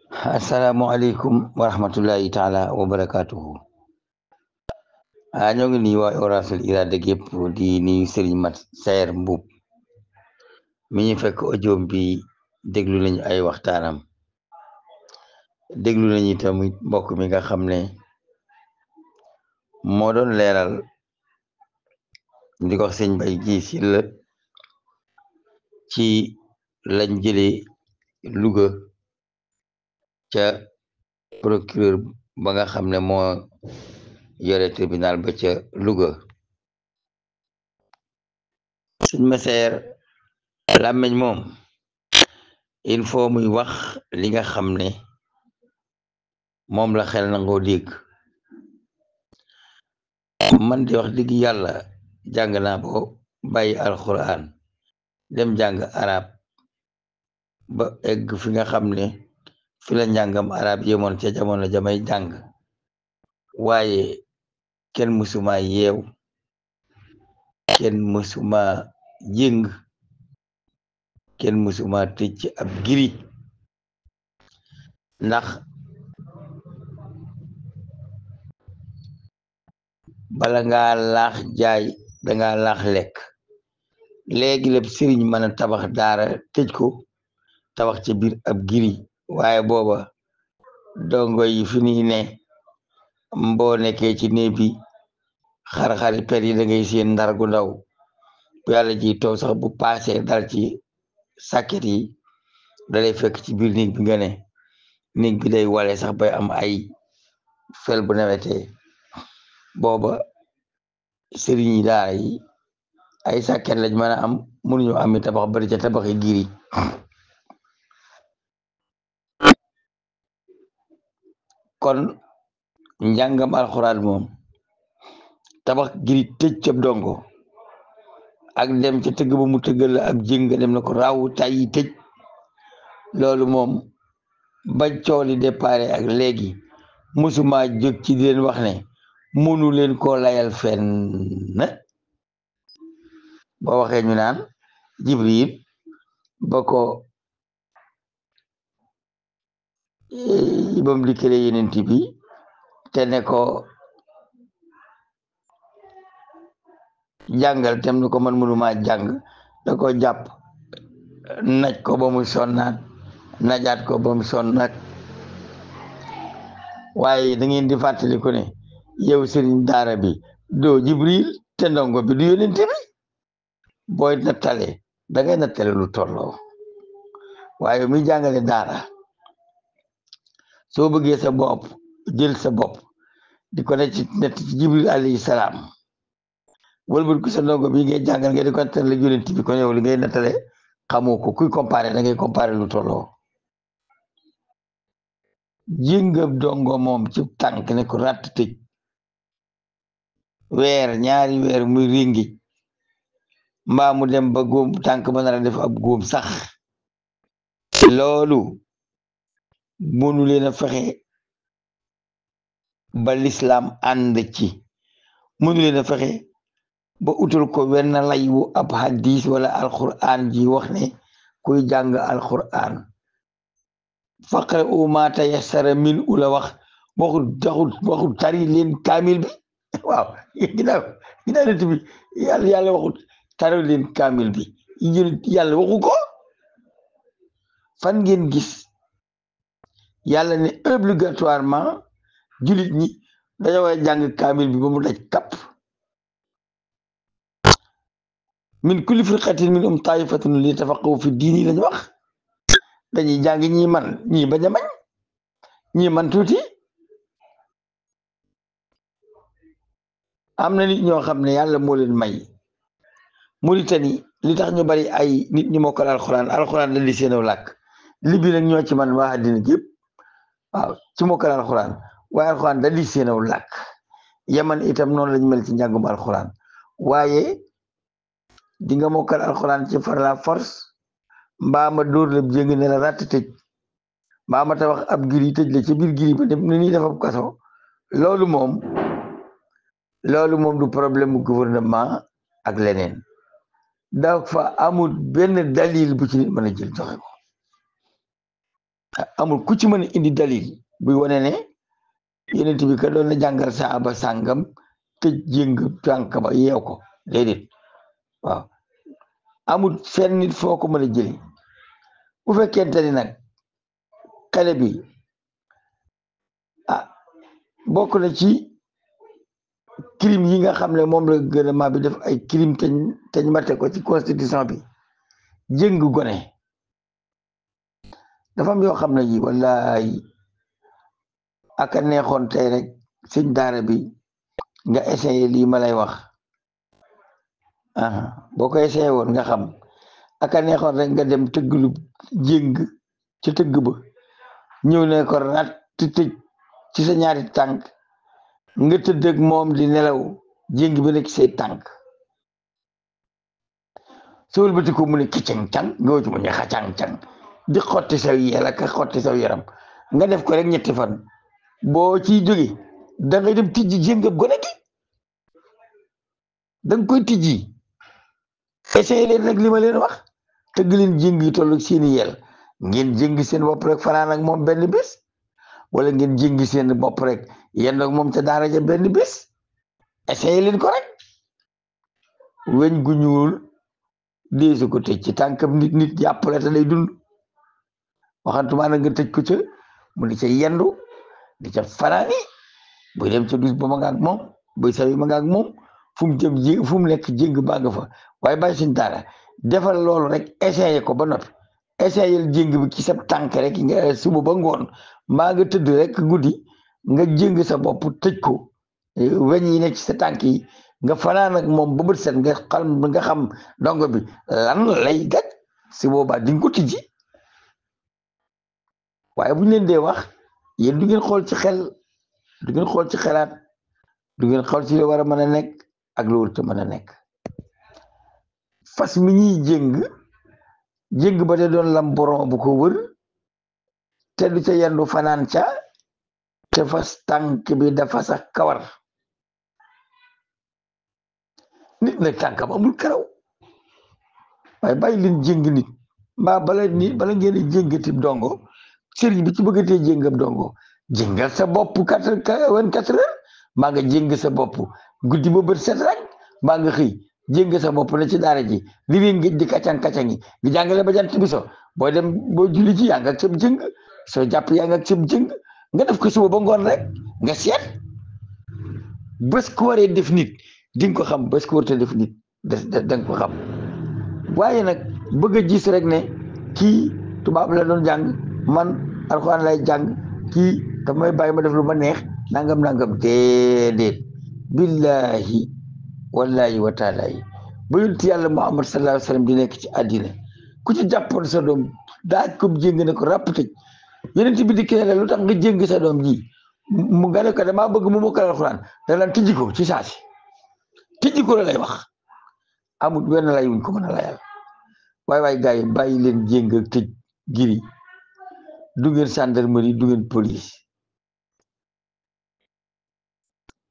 Assalamualaikum warahmatullahi taala wabarakatuh. Ñoo ngi nuyu waa Orasul Irada gépp di nuyu Serigne Mat Saer Mbub mi ñu fekk audio bi déglu nañu ay waxtaanam déglu nañu tamit mbokk mi nga xam ne moo doon leeral di ko sëñ Bay gi si la ci lañ jëlee Louga ca procureur ba nga xam ne moo yore tribunal ba ca Louga. sëñ Ma Saer làmmeñ moom il faut muy wax li nga xam ne moom la xel nangoo dégg. man di wax dëgg yàlla jàng naa bo bàyyi alxuraan dem jàng arab ba egg fi nga xam ne fi la njàngam arab yemoon ca jamono jamay jàng, waaye kenn mësuma yeew, kenn mësuma jëng, kenn mësuma tëj ci ab giri, ndax bala ngaa laax jaay danga laax lekk. léegi lépp sëriñ mën a tabax daara tëj ko tabax ci biir ab giri, waaye booba dongo yi fi ni ne mboo nekkee ci néeg bi xar-xari per yi da ngay seen ndar gu ndaw bu yàlla ji taw sax bu paasee dal ci sàkket yi dalay fekk ci biir néeg bi nga ne néeg bi day wale sax bay am ay fel bu nawetee. booba sëriñ yi daara yi ay sàkket lañ mën a am, mënuñu ami tabax bari ca tabaxi giri. kon njàngam alxuraan moom tabax giri tëj ca dongo ak dem ca tëgg ba mu tëggal la ab jëng dem na ko raawu tàyyi tëj, loolu moom ba cooli déparé ak léegi musuma jóg ci di leen wax ne mënu leen koo layal fenn. boo waxee ñu naan Jibril ba ko bam dikkale yenent bi te ne ko jàngal tem ne ko man mënuma jàng, da ko jàpp naj ko ba mu sonnaat najaat ko ba mu sonnaat. waaye da ngeen di fàttaliku ne yow sëriñ daara bi doo Jibril te ndongo bi du yonent bi. booy nattale da ngay nattale lu tolloo, waaye muy jàngale daara soo bëggee sa bopp jël sa bopp di ko ne ci nett ci Jibril alayhi salaam wëlbët ko sa ndongo bi ngay jàngal nga di ko nattale yonent bi, kon yow li ngay nattale xamoo ko. kuy comparé da ngay comparé lu tolloo. jëngab dongo moom ci tànk ne ko ràtt tëj weer ñaari weer muy ringi mbaa mu dem ba góom tànk ba nar a def ab góom sax, loolu mënu leen a fexe ba lislaam ànd ci, mënu leen a fexe ba utal ko wenn lay wu ab hadis wala alquran ji wax ne kuy jàng alquran faqra u ma tayassara min u la wax, waxul tari leen kaamil bi. waaw ginnaaw nit bi yàlla waxut tari leen kaamil bi, yàlla waxu ko. fan ngeen gis yàlla ne obligatoirement jullit ñi dañoo war a jàng kaamil bi ba mu daj kapp. min kulli firqatin minhum taifatun li tafaqahu fi diini lañu wax. dañuy jàng ñii man ñii bañ a mañ, ñii man tuuti. am na nit ñoo xam ne yàlla moo leen may Mauritanie li tax ñu bari ay nit ñu mokkal alxuraan la li seenaw làkk. libi nag ñoo ci man waa àddina gépp waaw ci mokkal alxuraan, waaye alxuraan da li seenaw làkk. yaman itam noonu lañ mel ci njàngum alxuraan, waaye di nga mokkal alxuraan ci par la force, mbaa ma dóor la jéng ne la ràtt tëj, mbaa ma tabax ab giri tëj la ci biir giri ba dem ne nii dafa kaso. loolu moom du problème mu gouvernement ak leneen, dafa amul benn dalil bu ci nit mën a jël joxe ko. amul ku ci mën a indi dalil buy wane ne yonent bi ka doon na jàngal saaba sàngam tëj jéng tànk ba yeew ko déedéet waaw amul fenn nit foo ko mën a jëli bu fekkente ni nag xale bi bokk na ci crime yi nga xam ne moom la gouvernement bi def ay crime teñ mate ko ci constitution bi jëng gone dafa am yoo xam ne yi wallaay aka neexoon tey rek sëñ daara bi nga essayé lii ma lay wax boo ko essayé woon nga xam aka neexoon rek nga dem tëgglu jéng ci tëgg ba ñëw ne ko rat tëj ci sa ñaari tànk nga tëdd ak moom di nelaw jéng bi nekk say tànk sowul bati ko mu ne kicang-cang nga wëccu mu ne xacang-cang di xotti saw yel ak xotti saw yaram nga def ko rek ñetti fan boo ciy jóge da ngay dem tijji jéngab gone gi da nga koy tijji essayé leen nag li ma leen wax tëgg leen jéng yi tollu seeni yel ngeen jéng seen bopp rek fanaan ak moom benn bés wala ngeen jéng seen bopp rek yenn ak moom ca daara ja benn bés essayé leen ko rek weñ gu ñuul deesu ko tëj ci tànkam nit yàppale te day dund waxantuma na nga tëj ko ca mu di ca yendu di ca fanaani buy dem ca dus ba ma nga ak moom buy sawi ma nga ak moom fu mu jëm fu mu nekk jéng baa nga fa waaye bàyyi suñ daara defal loolu rek essayé ko ba noppi essayé jéng bi ci sa tànk rek nga suba ba ngoon maa nga tëdd rek guddi nga jéng sa bopp tëj ko weñ yi nekk ci sa tànk yi nga fanaan ak moom ba bët set nga xam dongo bi lan lay gaj si boobaa di nga ko tijji waaye bu ñu leen dee wax yéen du ngeen xool ci xel du ngeen xool ci xelaat du ngeen xool ci li war a mën a nekk ak lu warut a mën a nekk fas mi ñuy jéng ba te doon lam borom bu ko wër te du ca yendu fanaan ca te fas tànk bi dafa sax kawar nit nag tànkam amul karaw waaye bàyyi leen jéng nit mbaa bala ngeen a jéngati dongo sëriñ bi ci bëggatee jéngam dongo jéngal sa bopp 24 heures mbaa nga jéng sa bopp guddi ba bët set rek mbaa nga xëy jéng sa bopp na ci daara ji li leen ngëj di kacang-kacang yi di jàngale ba jant bi so boo dem boo julli ci yaa nga ak sab jéng soo jàpp yaa nga ak sab jéng nga def ko suba ba ngoon rek nga seet bés ko waree def nit di nga ko xam bés ko waree def nit da nga ko xam waaye nag bëgg a gis rek ne kii tubaab la doon jàng man alxuraan lay jàng kii damay bàyyi ma def lu ma neex nangam déedéet billahi wallahi wa taala yi ba yonent yàlla Muhammad sallallahu alayhi wa sallam di nekk ci àddina ku ci jàppoon sa doom daaj ko jéng ne ko ràpp tëj yonent bi dikkee la lu tax nga jéng sa doom ji mu nga ne ko damaa bëgg mu mokkal alxuraan danaan tijji ko ci saasi tijji ko la lay wax amul wenn lay wuñ ko mën a layal waay gars yi bàyyi leen jéng ak tëj giri du ngeen gendarmerie du ngeen police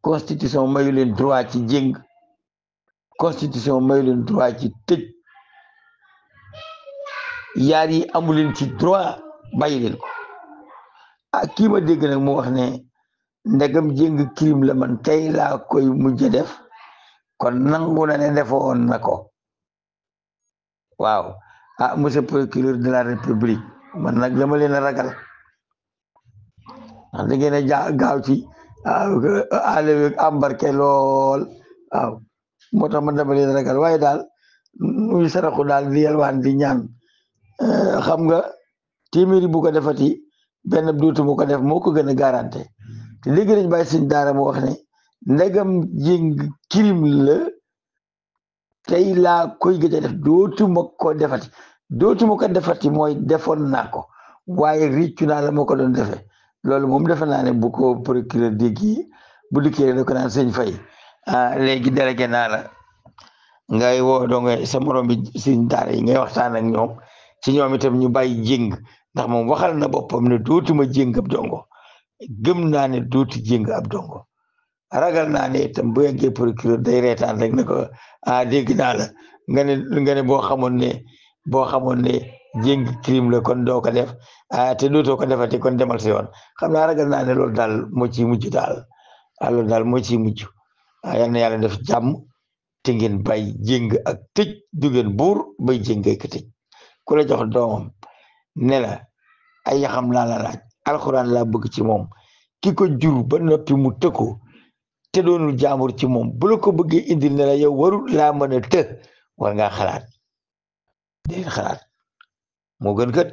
constitution mayu leen droit ci jéng constitution mayu leen droit ci tëj yaar yi amu leen ci droit bàyyi leen ko kii ma dégg nag mu wax ne ndegam jéng crime la man tey laa koy mujj def kon nangu na ne defoon na ko waaw monsieur procureur de la république man nag dama leen a ragal ndax da ngeen a gaaw ci àll embarqué lool waaw moo tax man dama leen a ragal waaye daal nuy saraxu daal di yalwaan di ñaan xam nga téeméeri bu ko defati benn duutu mu ko def moo ko gën a garanté te léegi nañ bàyyi sëñ daara mu wax ne ndegam jéng crime la tey laa koy gëj a def dootuma ko defati mooy defoon naa ko waaye riccu naa la moo ko doon defee loolu moom defe naa ne bu ko procureur dégg bu dikkee da ko naan sëñ Fay léegi délégué naa la ngay woo donga sa morom bi sëñ daara yi ngay waxtaan ak ñoom ci ñoom itam ñu bàyyi jéng ndax moom waxal na boppam ne dootuma jéng ab dongo gëm naa ne dootu jéng ab dongo ragal naa ne itam bu yeggee procureur day reetaan rek ne ko dégg naa la nga ne boo xamoon ne jéng crime la kon doo ko def te dootoo ko defati kon demal si yoon xam naa ragal naa ne loolu daal moo ciy mujj daal loolu daal moo ciy mujj yal na yàlla def jàmm te ngeen bay jéng ak tëj du ngeen buur bay jéngay ko tëj ku la jox doomam ne la ay yaxam laa la laaj alxuraan laa bëgg ci moom ki ko jur ba noppi mu tëkko te doonul jaamur ci moom bu la ko bëggee indil ne la yow warul laa mën a të war ngaa xalaat moo gën kat